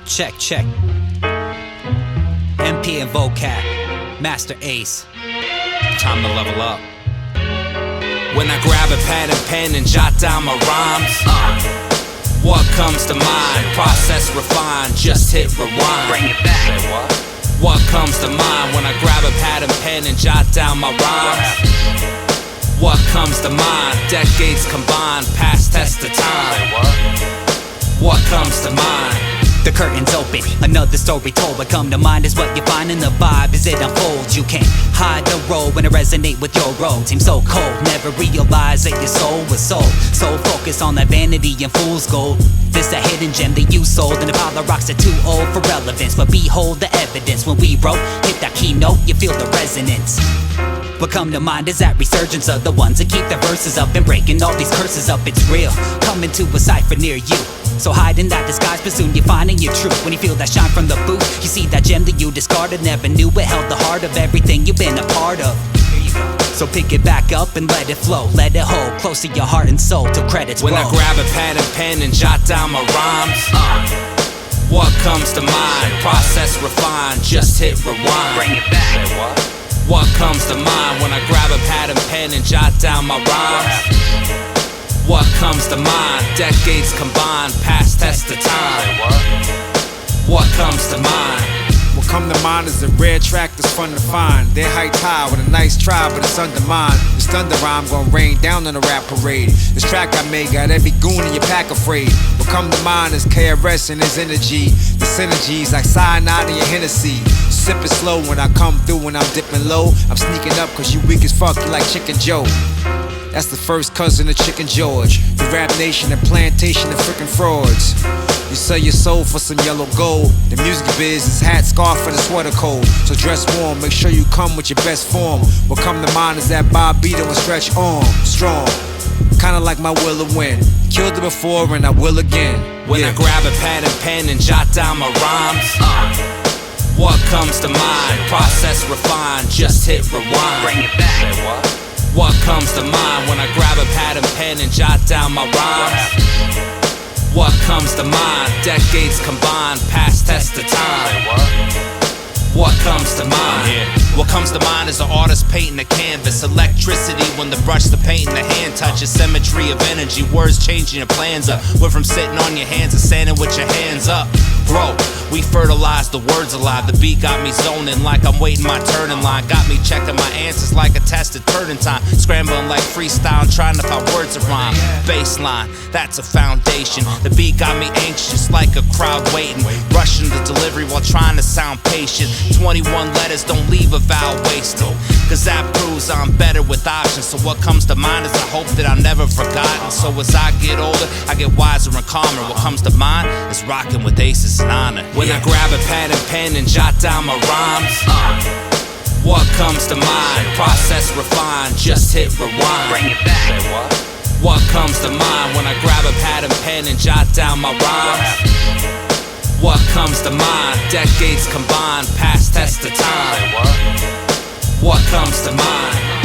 Check, check. MP and Vokab, Master Ace. Time to level up. When I grab a pad and pen and jot down my rhymes, what comes to mind? Process, refine, just hit rewind. Bring it back. Say what? What comes to mind when I grab a pad and pen and jot down my rhymes? What comes to mind? Decades combined, past test of time. What comes to mind? The curtain's open, another story told. What come to mind is what you find in the vibe as it unfolds. You can't hide the role when it resonate with your road. Seems so cold, never realize that your soul was sold. So focused on that vanity and fool's gold. This a hidden gem that you sold, and the pile of rocks are too old for relevance. But behold the evidence, when we wrote, hit that keynote, you feel the resonance. What come to mind is that resurgence of the ones that keep their verses up and breaking all these curses up. It's real, coming to a cipher near you. So hide in that disguise, but soon you're finding your truth. When you feel that shine from the booth, you see that gem that you discarded. Never knew it held the heart of everything you've been a part of. Here you go. So pick it back up and let it flow. Let it hold close to your heart and soul till credits when roll. I grab a pad and pen and jot down my rhymes, what comes to mind? Process, refine, just hit rewind. Bring it back. Say what? What comes to mind when I grab a pad and pen and jot down my rhymes? What comes to mind? Decades combined, past test of time. What comes to mind? What come to mind is a rare track that's fun to find. They're hiked high with a nice try, but it's undermined. This thunder rhyme gon' rain down on the rap parade. This track I made got every goon in your pack afraid. What come to mind is KRS and his energy. The synergies like cyanide in your Hennessy. Sipping slow when I come through when I'm dipping low. I'm sneaking up cause you weak as fuck, you like Chicken Joe. That's the first cousin of Chicken George. The rap nation and plantation of frickin' frauds. You sell your soul for some yellow gold. The music biz is hat, scarf, for the sweater cold. So dress warm, make sure you come with your best form. What come to mind is that Bob Beater and stretch arm. Strong, kinda like my will to win. Killed it before and I will again. When I grab a pad and pen and jot down my rhymes, what comes to mind? Process, refine, just hit rewind. Bring it back. Say what? What comes to mind when I grab a pad and pen and jot down my rhymes? What comes to mind? Decades combined, past test of time. What comes to mind? What comes to mind is an artist painting a canvas. Electricity when the brush, the paint, and the hand touches. Symmetry of energy, words changing your plans up. We're from sitting on your hands and standing with your hands up. Bro, we fertilize the words alive. The beat got me zoning like I'm waiting my turn in line. Got me checking my answers like a test at turning time. Scrambling like freestyle, trying to find words that rhyme. Baseline, that's a foundation. The beat got me anxious like a crowd waiting. Rushing the delivery while trying to sound patient. 21 letters don't leave a vowel wasted, cause that proves I'm better with options. So what comes to mind is I hope that I'm never forgotten. So as I get older, I get wiser and calmer. What comes to mind is rocking with aces and honor. When I grab a pad and pen and jot down my rhymes, what comes to mind? Process, refine, just hit rewind. Bring it back. Say what? What comes to mind when I grab a pad and pen and jot down my rhymes? What comes to mind? Decades combined, past test of time. What comes to mind?